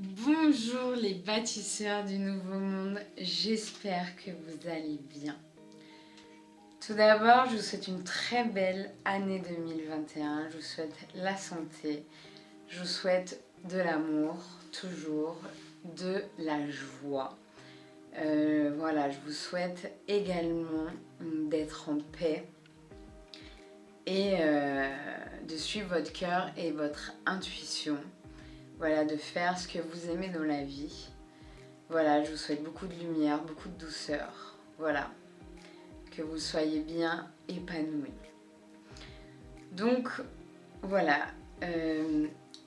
Bonjour les bâtisseurs du nouveau monde, j'espère que vous allez bien. Tout d'abord, je vous souhaite une très belle année 2021, je vous souhaite la santé, je vous souhaite de l'amour, toujours, de la joie. Voilà, je vous souhaite également d'être en paix et de suivre votre cœur et votre intuition. Voilà, de faire ce que vous aimez dans la vie. Voilà, je vous souhaite beaucoup de lumière, beaucoup de douceur. Voilà, que vous soyez bien épanouis. Donc, voilà.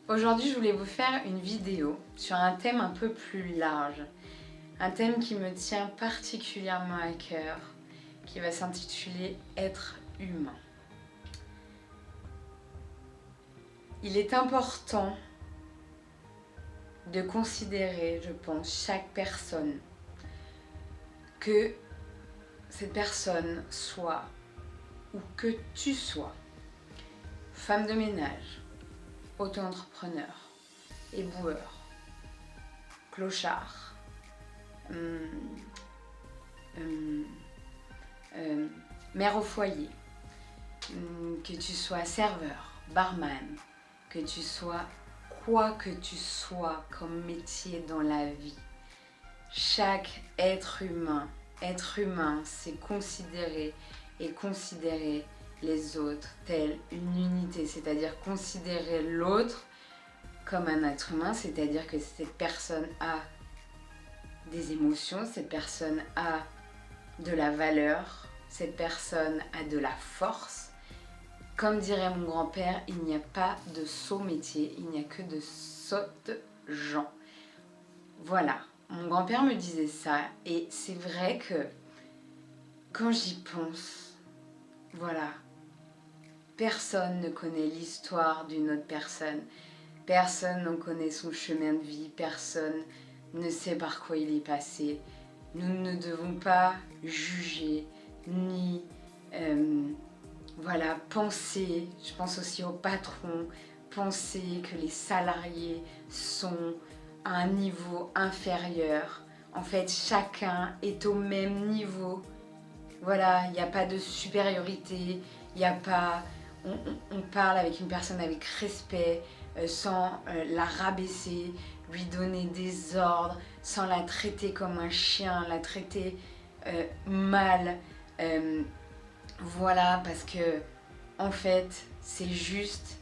Aujourd'hui, je voulais vous faire une vidéo sur un thème un peu plus large. Un thème qui me tient particulièrement à cœur, qui va s'intituler « Être humain ». Il est important de considérer, je pense, chaque personne, que cette personne soit, ou que tu sois, femme de ménage, auto-entrepreneur, éboueur, clochard, mère au foyer, que tu sois serveur, barman, que tu sois quoi que tu sois comme métier dans la vie. Chaque être humain, c'est considérer et considérer les autres telle une unité, c'est-à-dire considérer l'autre comme un être humain, c'est-à-dire que cette personne a des émotions, cette personne a de la valeur, cette personne a de la force. Comme dirait mon grand-père, il n'y a pas de sot métier, il n'y a que de sottes gens. Voilà, mon grand-père me disait ça et c'est vrai que quand j'y pense, voilà, personne ne connaît l'histoire d'une autre personne, personne n'en connaît son chemin de vie, personne ne sait par quoi il est passé. Nous ne devons pas juger ni voilà, penser, je pense aussi aux patrons, penser que les salariés sont à un niveau inférieur. En fait, chacun est au même niveau. Voilà, il n'y a pas de supériorité, il n'y a pas... On parle avec une personne avec respect, sans la rabaisser, lui donner des ordres, sans la traiter comme un chien, la traiter mal. Voilà, parce que en fait, c'est juste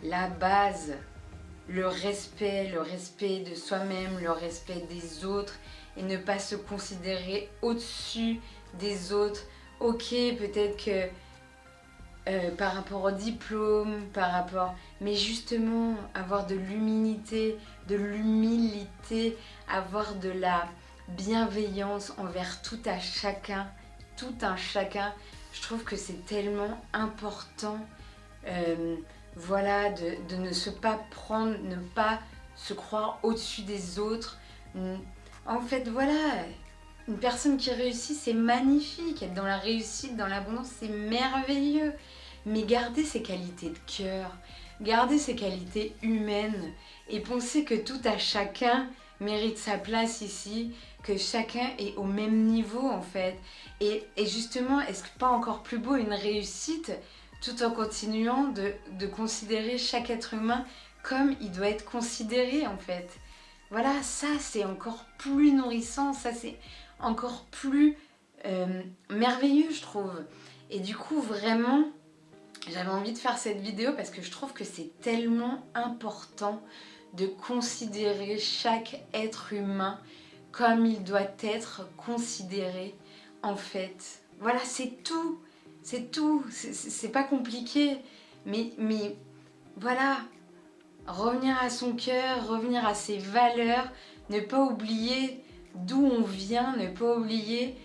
la base, le respect de soi-même, le respect des autres et ne pas se considérer au-dessus des autres. Ok, peut-être que par rapport au diplôme, mais justement avoir de l'humilité, avoir de la bienveillance envers tout un chacun. Je trouve que c'est tellement important, voilà, de ne se pas prendre, ne pas se croire au-dessus des autres. En fait, voilà, une personne qui réussit, c'est magnifique. Être dans la réussite, dans l'abondance, c'est merveilleux. Mais garder ses qualités de cœur, garder ses qualités humaines et penser que tout à chacun mérite sa place ici, que chacun est au même niveau en fait. Et justement, est-ce que pas encore plus beau une réussite tout en continuant de considérer chaque être humain comme il doit être considéré en fait. Voilà, ça c'est encore plus nourrissant, ça c'est encore plus merveilleux je trouve. Et du coup vraiment, j'avais envie de faire cette vidéo parce que je trouve que c'est tellement important de considérer chaque être humain comme il doit être considéré en fait. Voilà, c'est tout, c'est pas compliqué, mais voilà, revenir à son cœur, revenir à ses valeurs, ne pas oublier d'où on vient, ne pas oublier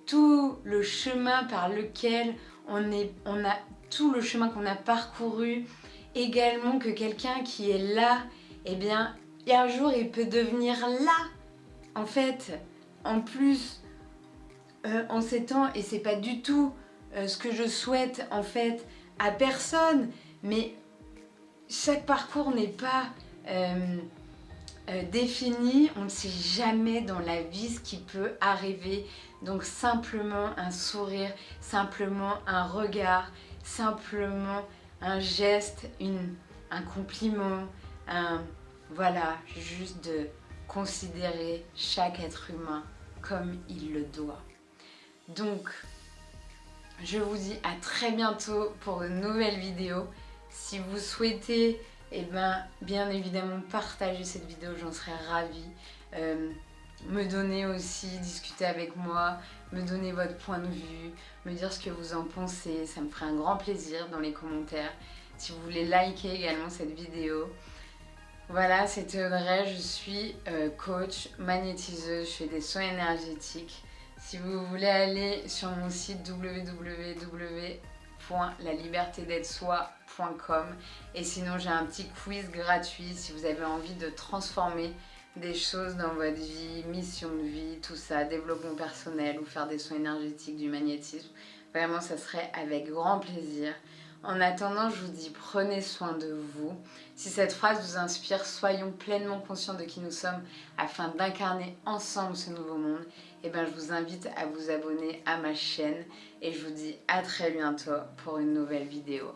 tout le chemin par lequel on a tout le chemin qu'on a parcouru, également que quelqu'un qui est là, eh bien, un jour il peut devenir là, en fait, en plus, en ces temps, et c'est pas du tout ce que je souhaite en fait à personne, mais chaque parcours n'est pas défini, on ne sait jamais dans la vie ce qui peut arriver. Donc simplement un sourire, simplement un regard, simplement un geste, un compliment, voilà, juste de considérer chaque être humain comme il le doit. Donc, je vous dis à très bientôt pour de nouvelles vidéos. Si vous souhaitez, bien évidemment, partager cette vidéo, j'en serais ravie. Me donner aussi, discuter avec moi, me donner votre point de vue, me dire ce que vous en pensez, ça me ferait un grand plaisir dans les commentaires. Si vous voulez liker également cette vidéo. Voilà, c'était Audrey, je suis coach, magnétiseuse, je fais des soins énergétiques. Si vous voulez aller sur mon site www.lalibertédêtre-soi.com et sinon j'ai un petit quiz gratuit si vous avez envie de transformer des choses dans votre vie, mission de vie, tout ça, développement personnel ou faire des soins énergétiques, du magnétisme. Vraiment, ça serait avec grand plaisir. En attendant, je vous dis prenez soin de vous. Si cette phrase vous inspire, soyons pleinement conscients de qui nous sommes afin d'incarner ensemble ce nouveau monde. Et je vous invite à vous abonner à ma chaîne et je vous dis à très bientôt pour une nouvelle vidéo.